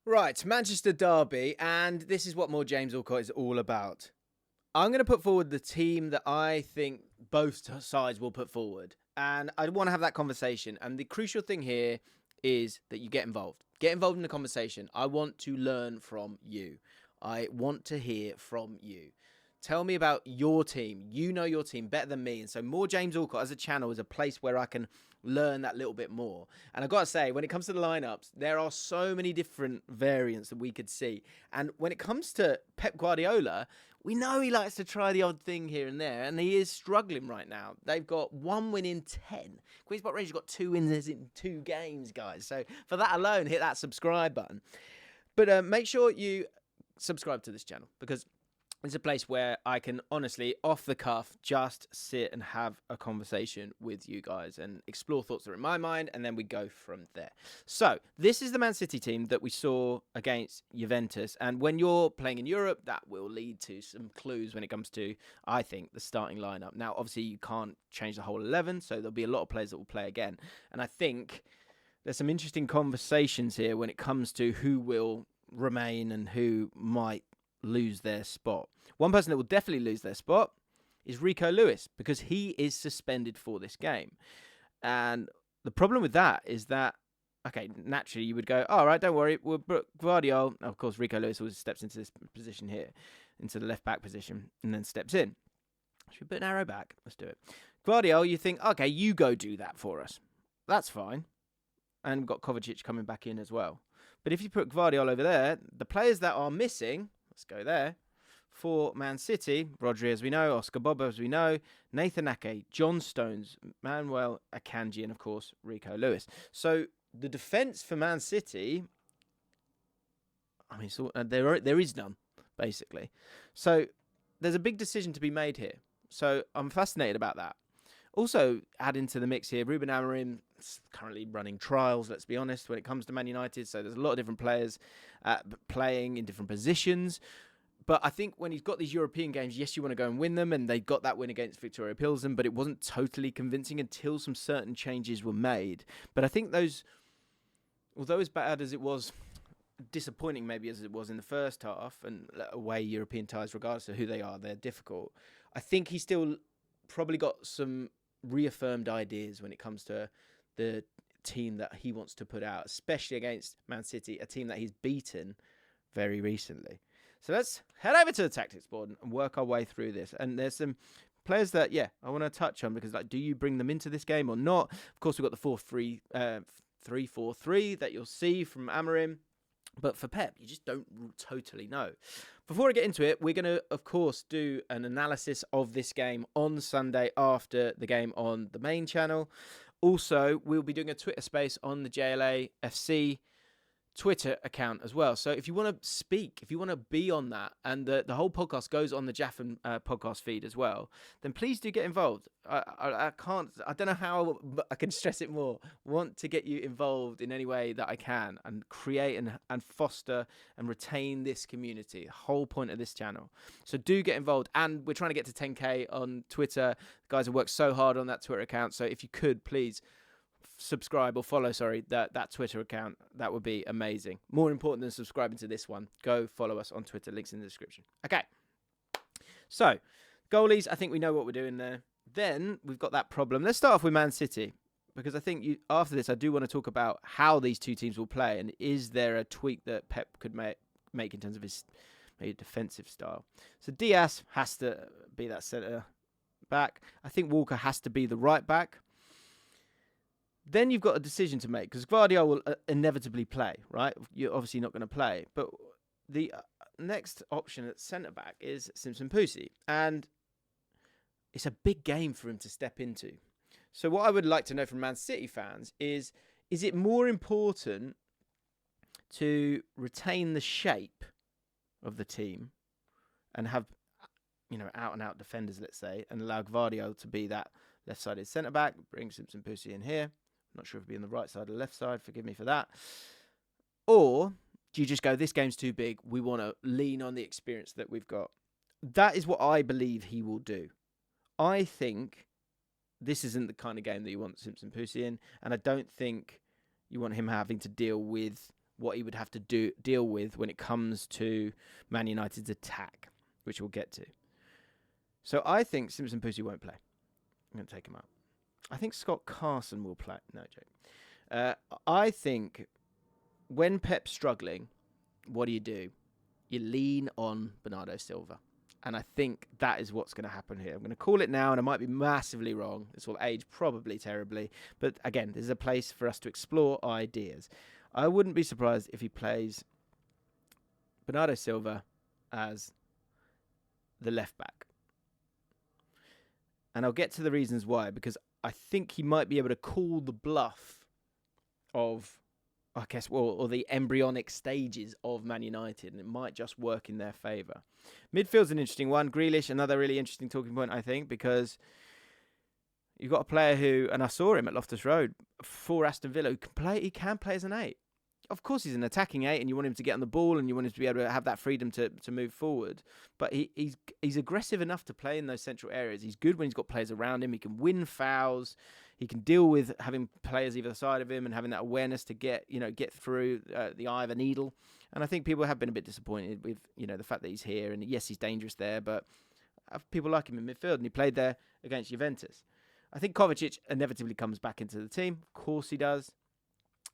Right, Manchester Derby, and this is what more James Allcott is all about. I'm going to put forward the team that I think both sides will put forward, and I want to have that conversation. And the crucial thing here is that you get involved. Get involved in the conversation. I want to learn from you. I want to hear from you. Tell me about your team. You know your team better than me. And so more James Allcott as a channel is a place where I can learn that little bit more. And I've got to say, when it comes to the lineups, there are so many different variants that we could see. And when it comes to Pep Guardiola, we know he likes to try the odd thing here and there, and he is struggling right now. They've got 1 win in 10. Queen's Park Rangers got 2 wins in 2 games, guys. So for that alone, hit that subscribe button. But make sure you subscribe to this channel, because it's a place where I can honestly, off the cuff, just sit and have a conversation with you guys and explore thoughts that are in my mind, and then we go from there. So, this is the Man City team that we saw against Juventus, and when you're playing in Europe, that will lead to some clues when it comes to, I think, the starting lineup. Now, obviously, you can't change the whole 11, so there'll be a lot of players that will play again, and I think there's some interesting conversations here when it comes to who will remain and who might lose their spot. One person that will definitely lose their spot is Rico Lewis, because he is suspended for this game. And the problem with that is that, okay, naturally you would go, all right, don't worry, we'll Gvardiol. Of course, Rico Lewis always steps into this position here, into the left back position, and then steps in. Should we put an arrow back? Let's do it. Gvardiol, you think, okay, you go do that for us. That's fine. And we've got Kovacic coming back in as well. But if you put Gvardiol over there, the players that are missing, let's go there, for Man City, Rodri as we know, Oscar Bob as we know, Nathan Ake, John Stones, Manuel Akanji, and of course Rico Lewis. So the defence for Man City, I mean, there is none, basically. So there's a big decision to be made here. So I'm fascinated about that. Also, add into the mix here, Ruben Amorim is currently running trials, let's be honest, when it comes to Man United. So there's a lot of different players playing in different positions. But I think when he's got these European games, yes, you want to go and win them. And they got that win against Victoria Pilsen, but it wasn't totally convincing until some certain changes were made. But I think those, although as bad as it was, disappointing maybe as it was in the first half, and away European ties, regardless of who they are, they're difficult. I think he still probably got some reaffirmed ideas when it comes to the team that he wants to put out, especially against Man City, a team that he's beaten very recently. So let's head over to the tactics board and work our way through this. And there's some players that, I want to touch on, because, do you bring them into this game or not? Of course, we've got the 3-4-3 that you'll see from Amorim. But for Pep, you just don't totally know. Before I get into it, we're going to, of course, do an analysis of this game on Sunday after the game on the main channel. Also, we'll be doing a Twitter space on the JLA FC Twitter account as well. So if you want to speak, if you want to be on that, and the whole podcast goes on the Jaffin podcast feed as well, then please do get involved. I don't know how, but I can stress it more. Want to get you involved in any way that I can, and create and foster and retain this community, the whole point of this channel. So do get involved. And we're trying to get to 10K on Twitter. The guys have worked so hard on that Twitter account. So if you could, please subscribe or follow, that Twitter account. That would be amazing. More important than subscribing to this one, go follow us on Twitter. Links in the description. Okay. So, goalies, I think we know what we're doing there. Then we've got that problem. Let's start off with Man City, because I think after this, I do want to talk about how these two teams will play, and is there a tweak that Pep could make in terms of his maybe defensive style. So Diaz has to be that centre back. I think Walker has to be the right back. Then you've got a decision to make, because Gvardiol will inevitably play, right? You're obviously not going to play. But the next option at centre-back is Simpson Pusi. And it's a big game for him to step into. So what I would like to know from Man City fans is it more important to retain the shape of the team and have, out-and-out defenders, let's say, and allow Gvardiol to be that left-sided centre-back, bring Simpson Pusi in here? Not sure if it'd be on the right side or the left side. Forgive me for that. Or do you just go, this game's too big, we want to lean on the experience that we've got? That is what I believe he will do. I think this isn't the kind of game that you want Simpson Pusi in, and I don't think you want him having to deal with what he would have to deal with when it comes to Man United's attack, which we'll get to. So I think Simpson Pussy won't play. I'm going to take him out. I think Scott Carson will play. No joke. I think when Pep's struggling, what do? You lean on Bernardo Silva. And I think that is what's going to happen here. I'm going to call it now, and I might be massively wrong. This will age probably terribly. But again, this is a place for us to explore ideas. I wouldn't be surprised if he plays Bernardo Silva as the left back. And I'll get to the reasons why, because I think he might be able to call the bluff of, I guess, or the embryonic stages of Man United, and it might just work in their favour. Midfield's an interesting one. Grealish, another really interesting talking point, I think, because you've got a player who, and I saw him at Loftus Road for Aston Villa, he can play as an 8. Of course, he's an attacking 8, and you want him to get on the ball, and you want him to be able to have that freedom to move forward. But he's aggressive enough to play in those central areas. He's good when he's got players around him. He can win fouls. He can deal with having players either side of him and having that awareness to get through the eye of a needle. And I think people have been a bit disappointed with the fact that he's here. And yes, he's dangerous there, but people like him in midfield, and he played there against Juventus. I think Kovacic inevitably comes back into the team. Of course he does.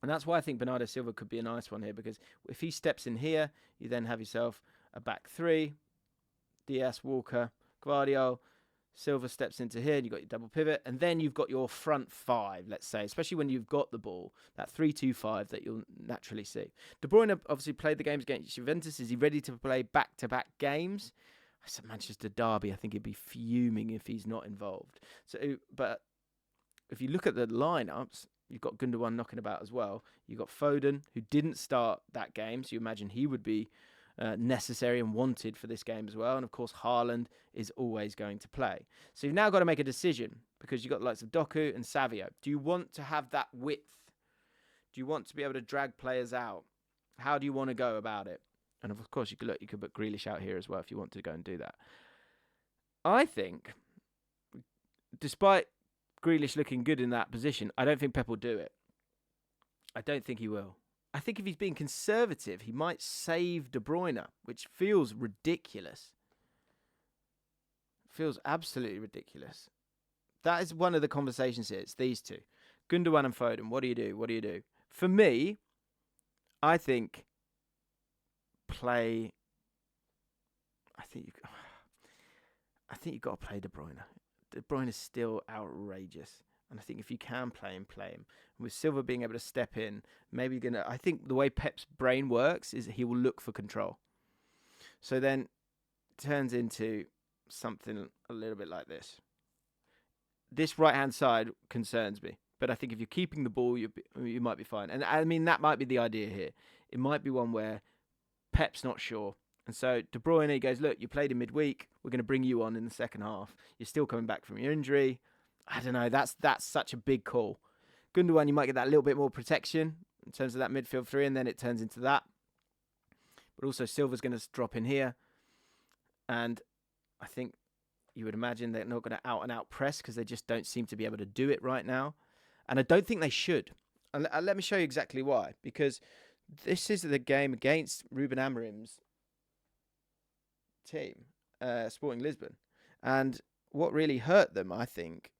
And that's why I think Bernardo Silva could be a nice one here, because if he steps in here, you then have yourself a back 3, Diaz, Walker, Gvardiol, Silva steps into here, and you've got your double pivot, and then you've got your front 5, let's say, especially when you've got the ball, that 3-2-5 that you'll naturally see. De Bruyne obviously played the games against Juventus. Is he ready to play back-to-back games? It's a Manchester derby. I think he'd be fuming if he's not involved. But if you look at the lineups, you've got Gundogan knocking about as well. You've got Foden, who didn't start that game, so you imagine he would be necessary and wanted for this game as well. And of course, Haaland is always going to play. So you've now got to make a decision, because you've got the likes of Doku and Savio. Do you want to have that width? Do you want to be able to drag players out? How do you want to go about it? And of course, you could put Grealish out here as well if you want to go and do that. I think, despite Grealish looking good in that position, I don't think Pep will do it. I don't think he will. I think if he's being conservative, he might save De Bruyne, which feels ridiculous. Feels absolutely ridiculous. That is one of the conversations here. It's these two. Gundogan and Foden. What do you do? What do you do? For me, I think play... I think you've got to play De Bruyne. De Bruyne is still outrageous. And I think if you can play him, play him. And with Silva being able to step in, maybe I think the way Pep's brain works is he will look for control. So then it turns into something a little bit like this. This right-hand side concerns me. But I think if you're keeping the ball, you might be fine. And I mean, that might be the idea here. It might be one where Pep's not sure. And so De Bruyne, he goes, look, you played in midweek. We're going to bring you on in the second half. You're still coming back from your injury. I don't know. That's such a big call. Gundogan, you might get that little bit more protection in terms of that midfield 3, and then it turns into that. But also Silva's going to drop in here. And I think you would imagine they're not going to out-and-out press, because they just don't seem to be able to do it right now. And I don't think they should. And let me show you exactly why. Because this is the game against Ruben Amorim's team, Sporting Lisbon. And what really hurt them, I think,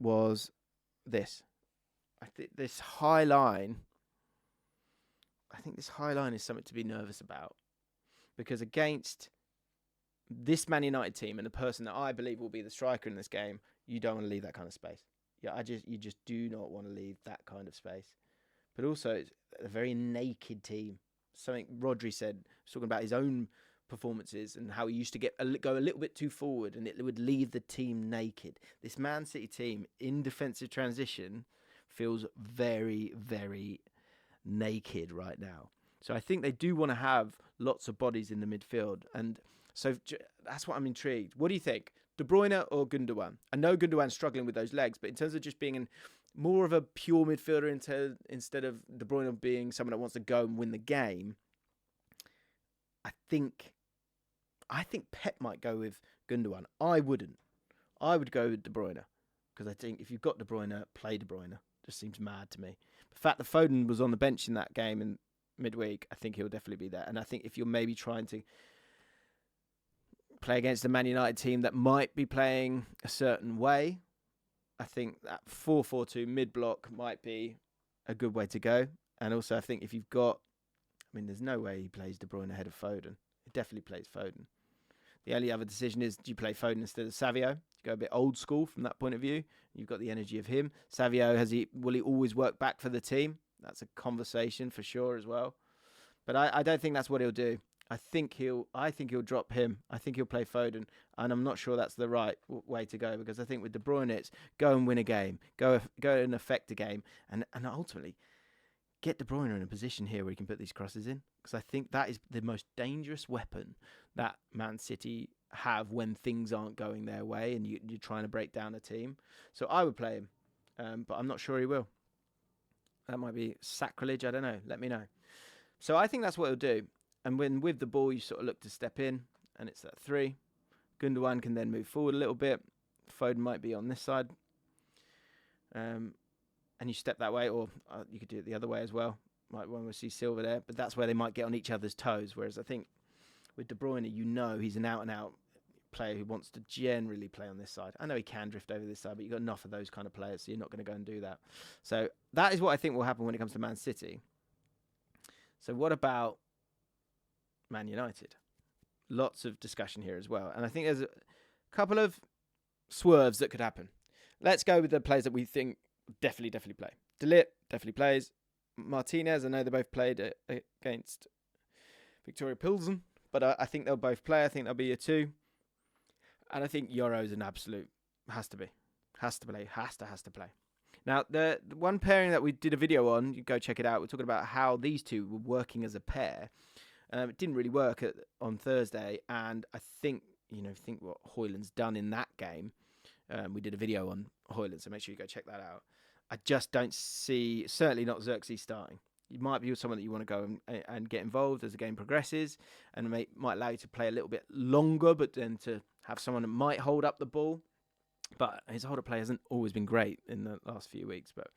was this. I think this high line is something to be nervous about, because against this Man United team and the person that I believe will be the striker in this game, you don't want to leave that kind of space. Yeah, you just do not want to leave that kind of space. But also, it's a very naked team. Something Rodri said, talking about his own performances and how he used to go a little bit too forward, and it would leave the team naked. This Man City team in defensive transition feels very, very naked right now. So I think they do want to have lots of bodies in the midfield, and so that's what I'm intrigued. What do you think? De Bruyne or Gundogan? I know Gundogan's struggling with those legs, but in terms of just being more of a pure midfielder instead of De Bruyne being someone that wants to go and win the game, I think Pep might go with Gundogan. I wouldn't. I would go with De Bruyne, because I think if you've got De Bruyne, play De Bruyne. Just seems mad to me. The fact that Foden was on the bench in that game, and midweek, I think he'll definitely be there. And I think if you're maybe trying to play against a Man United team that might be playing a certain way, I think that 4-4-2 mid-block might be a good way to go. And also, I think if you've got... there's no way he plays De Bruyne ahead of Foden. He definitely plays Foden. The only other decision is, do you play Foden instead of Savio? You go a bit old school from that point of view. You've got the energy of him. Savio, will he always work back for the team? That's a conversation for sure as well. But I don't think that's what he'll do. I think he'll drop him. I think he'll play Foden, and I'm not sure that's the right way to go, because I think with De Bruyne, it's go and win a game, go and affect a game, and ultimately get De Bruyne in a position here where he can put these crosses in, because I think that is the most dangerous weapon that Man City have when things aren't going their way and you're trying to break down a team. So I would play him, but I'm not sure he will. That might be sacrilege. I don't know. Let me know. So I think that's what he'll do. And when with the ball, you sort of look to step in, and it's that 3. Gundogan can then move forward a little bit. Foden might be on this side. And you step that way, or you could do it the other way as well. Might want to see Silva there, but that's where they might get on each other's toes. Whereas I think with De Bruyne, he's an out-and-out player who wants to generally play on this side. I know he can drift over this side, but you've got enough of those kind of players, so you're not going to go and do that. So that is what I think will happen when it comes to Man City. So what about Man United? Lots of discussion here as well. And I think there's a couple of swerves that could happen. Let's go with the players that we think definitely play. De Ligt definitely plays. Martinez, I know they both played against Victoria Pilsen, but I think they'll both play. I think they'll be a 2. And I think Yoro's an absolute, has to play. Has to play. Now, the one pairing that we did a video on, you go check it out, we're talking about how these two were working as a pair. It didn't really work on Thursday, and I think, think what Hoylund's done in that game. We did a video on Hoylund, so make sure you go check that out. I just don't see, certainly not Xerxes starting. You might be someone that you want to go and get involved as the game progresses, and might allow you to play a little bit longer, but then to have someone that might hold up the ball. But his hold-up play hasn't always been great in the last few weeks, but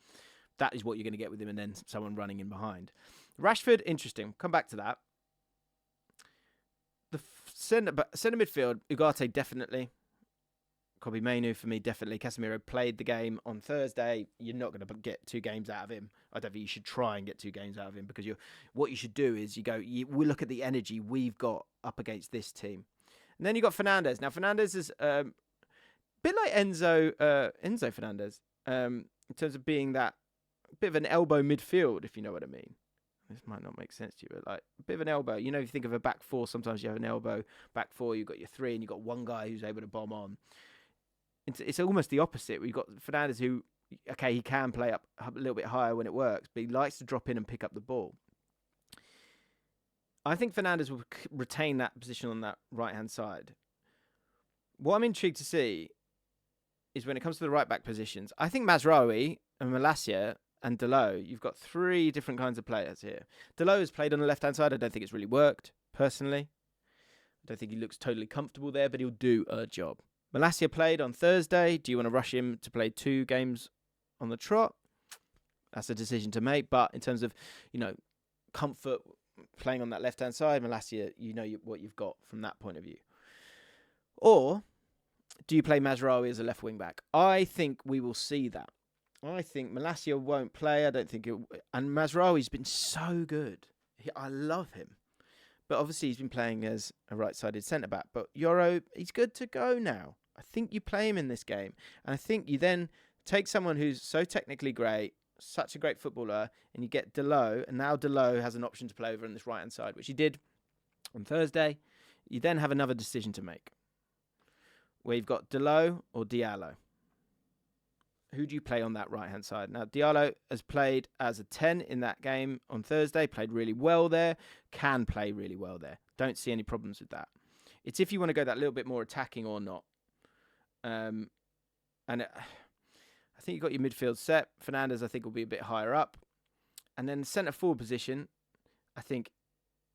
that is what you're going to get with him, and then someone running in behind. Rashford, interesting. Come back to that. The centre midfield, Ugarte definitely. Kobe Mainoo for me, definitely. Casemiro played the game on Thursday. You're not going to get 2 games out of him. I don't think you should try and get 2 games out of him, because what you should do is we look at the energy we've got up against this team. And then you got Fernandes. Now, Fernandes is a bit like Enzo Fernandes in terms of being that bit of an elbow midfield, if you know what I mean. This might not make sense to you, but like a bit of an elbow. If you think of a back 4, sometimes you have an elbow. Back 4, you've got your 3, and you've got one guy who's able to bomb on. It's almost the opposite. We've got Fernandes who, okay, he can play up a little bit higher when it works, but he likes to drop in and pick up the ball. I think Fernandes will retain that position on that right-hand side. What I'm intrigued to see is when it comes to the right-back positions, I think Mazraoui and Malacia and Dalot, you've got 3 different kinds of players here. Dalot has played on the left-hand side. I don't think it's really worked, personally. I don't think he looks totally comfortable there, but he'll do a job. Malacia played on Thursday. Do you want to rush him to play 2 games on the trot? That's a decision to make. But in terms of, comfort playing on that left-hand side, Malacia, what you've got from that point of view. Or do you play Mazraoui as a left wing-back? I think we will see that. I think Malacia won't play. I don't think it... And Mazraoui's been so good. I love him. But obviously he's been playing as a right-sided centre-back. But Yoro, he's good to go now. I think you play him in this game. And I think you then take someone who's so technically great, such a great footballer, and you get Dalot. And now Dalot has an option to play over on this right-hand side, which he did on Thursday. You then have another decision to make, where you've got Dalot or Diallo. Who do you play on that right-hand side? Now, Diallo has played as a 10 in that game on Thursday, played really well there, can play really well there. Don't see any problems with that. It's if you want to go that little bit more attacking or not. I think you've got your midfield set. Fernandes, I think, will be a bit higher up. And then the centre-forward position, I think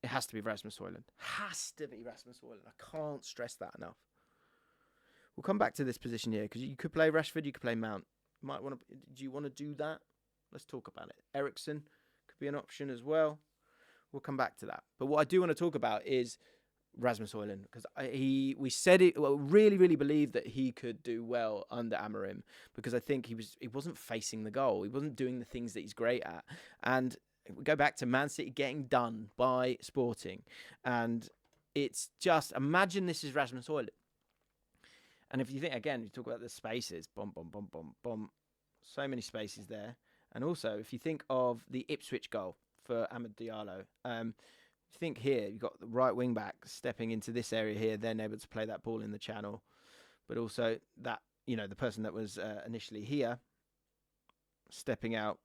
it has to be Rasmus Højlund. Has to be Rasmus Højlund. I can't stress that enough. We'll come back to this position here, because you could play Rashford, you could play Mount. Do you want to do that? Let's talk about it. Eriksen could be an option as well. We'll come back to that. But what I do want to talk about is Rasmus Hoyland, because we said it. Well, really, really believed that he could do well under Amorim, because I think he wasn't facing the goal. He wasn't doing the things that he's great at. And we go back to Man City getting done by Sporting, and it's just, imagine this is Rasmus Hoyland. And if you think, again, you talk about the spaces, bomb, bomb, bomb, bomb, bomb, so many spaces there. And also, if you think of the Ipswich goal for Amad Diallo, think here, you've got the right wing back stepping into this area here, then able to play that ball in the channel. But also that, the person that was initially here, stepping out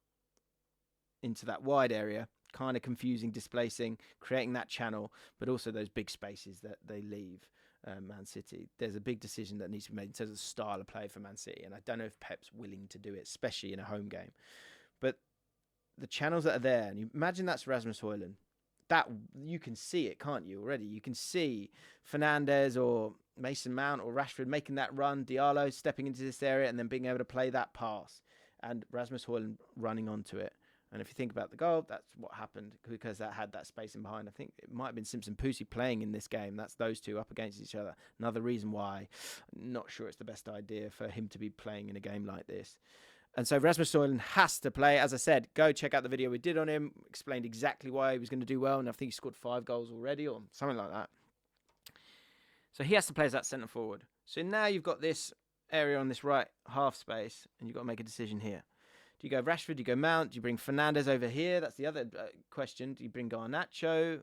into that wide area, kind of confusing, displacing, creating that channel, but also those big spaces that they leave Man City. There's a big decision that needs to be made in terms of the style of play for Man City. And I don't know if Pep's willing to do it, especially in a home game. But the channels that are there, and you imagine that's Rasmus Hoyland. That you can see it, can't you, already? You can see Fernandes or Mason Mount or Rashford making that run, Diallo stepping into this area and then being able to play that pass, and Rasmus Hoyland running onto it. And if you think about the goal, that's what happened, because that had that space in behind. I think it might have been Simpson Pucci playing in this game. That's those two up against each other. Another reason why I'm not sure it's the best idea for him to be playing in a game like this. And so Rasmus Hoyland has to play. As I said, go check out the video we did on him. Explained exactly why he was going to do well. And I think he scored 5 goals already or something like that. So he has to play as that centre forward. So now you've got this area on this right half space, and you've got to make a decision here. Do you go Rashford? Do you go Mount? Do you bring Fernandes over here? That's the other question. Do you bring Garnacho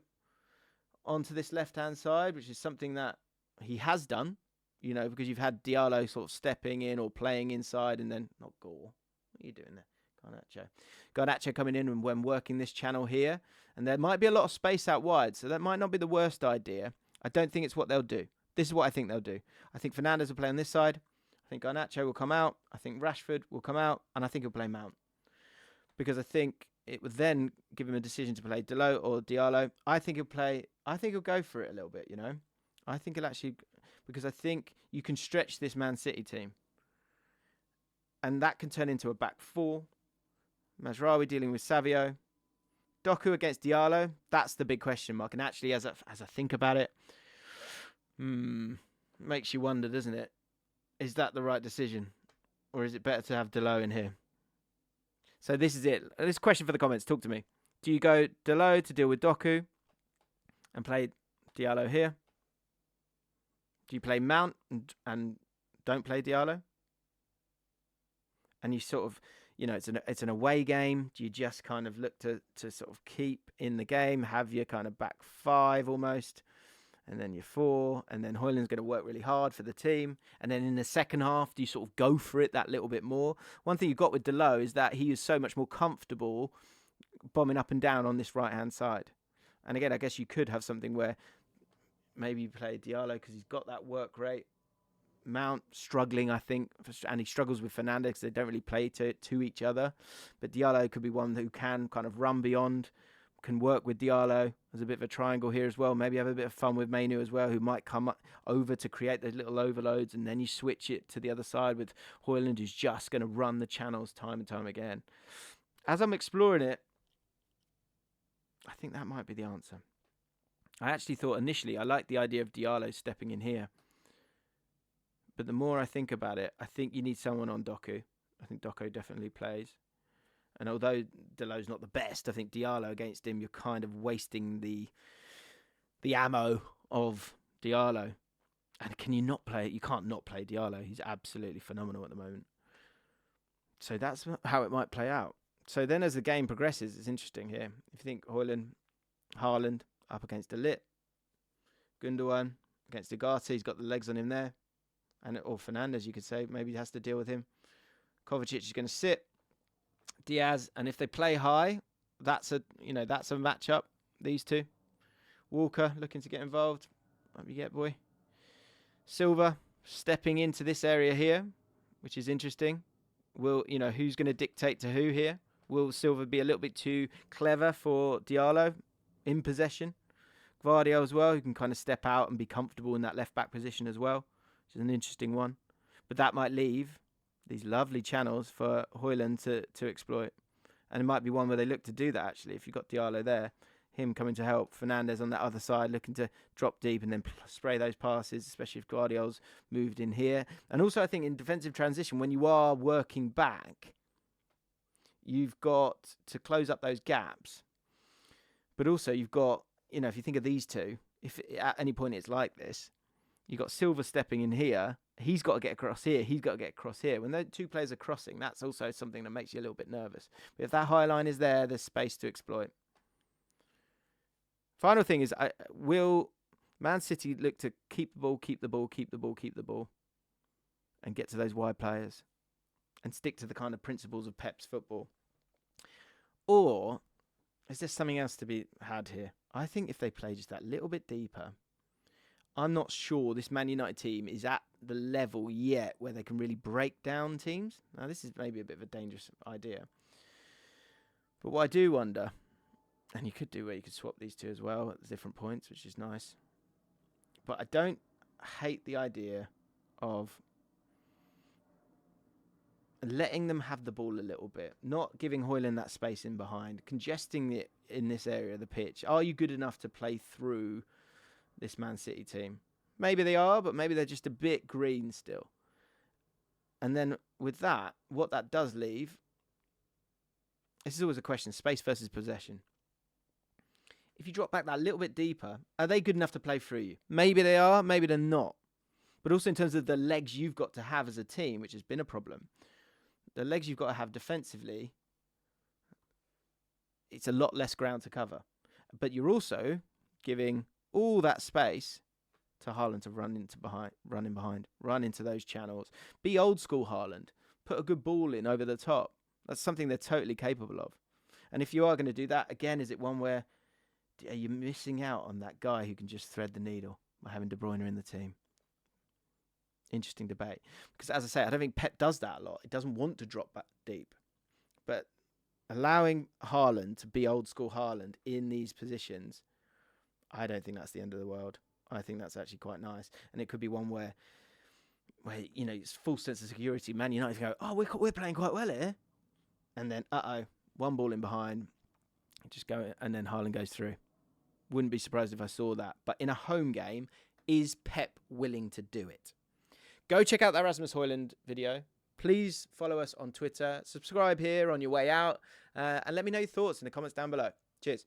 onto this left-hand side, which is something that he has done, because you've had Diallo sort of stepping in or playing inside, and then, not Gore. What are you doing there? Garnacho coming in and when working this channel here. And there might be a lot of space out wide, so that might not be the worst idea. I don't think it's what they'll do. This is what I think they'll do. I think Fernandes will play on this side. I think Garnacho will come out. I think Rashford will come out. And I think he'll play Mount. Because I think it would then give him a decision to play Delo or Diallo. I think he'll go for it a little bit, I think he'll actually... Because I think you can stretch this Man City team. And that can turn into a back 4. Mazraoui dealing with Savio. Doku against Diallo. That's the big question mark. And actually, as I think about it, makes you wonder, doesn't it? Is that the right decision? Or is it better to have Delo in here? So this is it. This question for the comments. Talk to me. Do you go Delo to deal with Doku and play Diallo here? Do you play Mount and don't play Diallo? And you sort of, it's an away game. Do you just kind of look to sort of keep in the game, have your kind of back 5 almost, and then your 4, and then Hoyland's going to work really hard for the team. And then in the second half, do you sort of go for it that little bit more? One thing you've got with Delo is that he is so much more comfortable bombing up and down on this right-hand side. And again, I guess you could have something where maybe you play Diallo because he's got that work rate. Mount struggling, I think, and he struggles with Fernandes because they don't really play to each other. But Diallo could be one who can kind of run beyond, can work with Diallo. There's a bit of a triangle here as well. Maybe have a bit of fun with Mainu as well, who might come over to create those little overloads, and then you switch it to the other side with Hoyland, who's just going to run the channels time and time again. As I'm exploring it, I think that might be the answer. I actually thought initially I liked the idea of Diallo stepping in here. But the more I think about it, I think you need someone on Doku. I think Doku definitely plays. And although Delo's not the best, I think Diallo against him, you're kind of wasting the ammo of Diallo. And can you not play it? You can't not play Diallo. He's absolutely phenomenal at the moment. So that's how it might play out. So then as the game progresses, it's interesting here. If you think Haaland up against De Ligt, Gundogan against Ugarte, he's got the legs on him there. Or Fernandes, you could say, maybe he has to deal with him. Kovacic is going to sit. Diaz, and if they play high, that's a matchup. These two. Walker looking to get involved. What you get, boy? Silva stepping into this area here, which is interesting. Who's going to dictate to who here? Will Silva be a little bit too clever for Diallo in possession? Gvardiol as well, who can kind of step out and be comfortable in that left back position as well. Which is an interesting one. But that might leave these lovely channels for Hoyland to exploit. And it might be one where they look to do that, actually. If you've got Diallo there, him coming to help. Fernandes on that other side looking to drop deep and then spray those passes, especially if Guardiola's moved in here. And also I think in defensive transition, when you are working back, you've got to close up those gaps. But also you've got, if you think of these two, if at any point it's like this, you've got Silva stepping in here. He's got to get across here. He's got to get across here. When those two players are crossing, that's also something that makes you a little bit nervous. But if that high line is there, there's space to exploit. Final thing is, will Man City look to keep the ball, keep the ball, keep the ball, keep the ball, and get to those wide players and stick to the kind of principles of Pep's football? Or is there something else to be had here? I think if they play just that little bit deeper, I'm not sure this Man United team is at the level yet where they can really break down teams. Now, this is maybe a bit of a dangerous idea. But what I do wonder, and you could do where you could swap these two as well at different points, which is nice. But I don't hate the idea of letting them have the ball a little bit, not giving Holjund that space in behind, congesting it in this area of the pitch. Are you good enough to play through this Man City team? Maybe they are, but maybe they're just a bit green still. And then with that, what that does leave, this is always a question, space versus possession. If you drop back that little bit deeper, are they good enough to play through you? Maybe they are, maybe they're not. But also in terms of the legs you've got to have as a team, which has been a problem, the legs you've got to have defensively, it's a lot less ground to cover. But you're also giving all that space to Haaland to run in behind, run into those channels. Be old school Haaland. Put a good ball in over the top. That's something they're totally capable of. And if you are going to do that, again, is it one where are you missing out on that guy who can just thread the needle by having De Bruyne in the team? Interesting debate. Because as I say, I don't think Pep does that a lot. He doesn't want to drop back deep. But allowing Haaland to be old school Haaland in these positions, I don't think that's the end of the world. I think that's actually quite nice. And it could be one where it's full sense of security. Man United go, oh, we're playing quite well here. And then, one ball in behind. Just go, and then Haaland goes through. Wouldn't be surprised if I saw that. But in a home game, is Pep willing to do it? Go check out that Rasmus Holjund video. Please follow us on Twitter. Subscribe here on your way out. And let me know your thoughts in the comments down below. Cheers.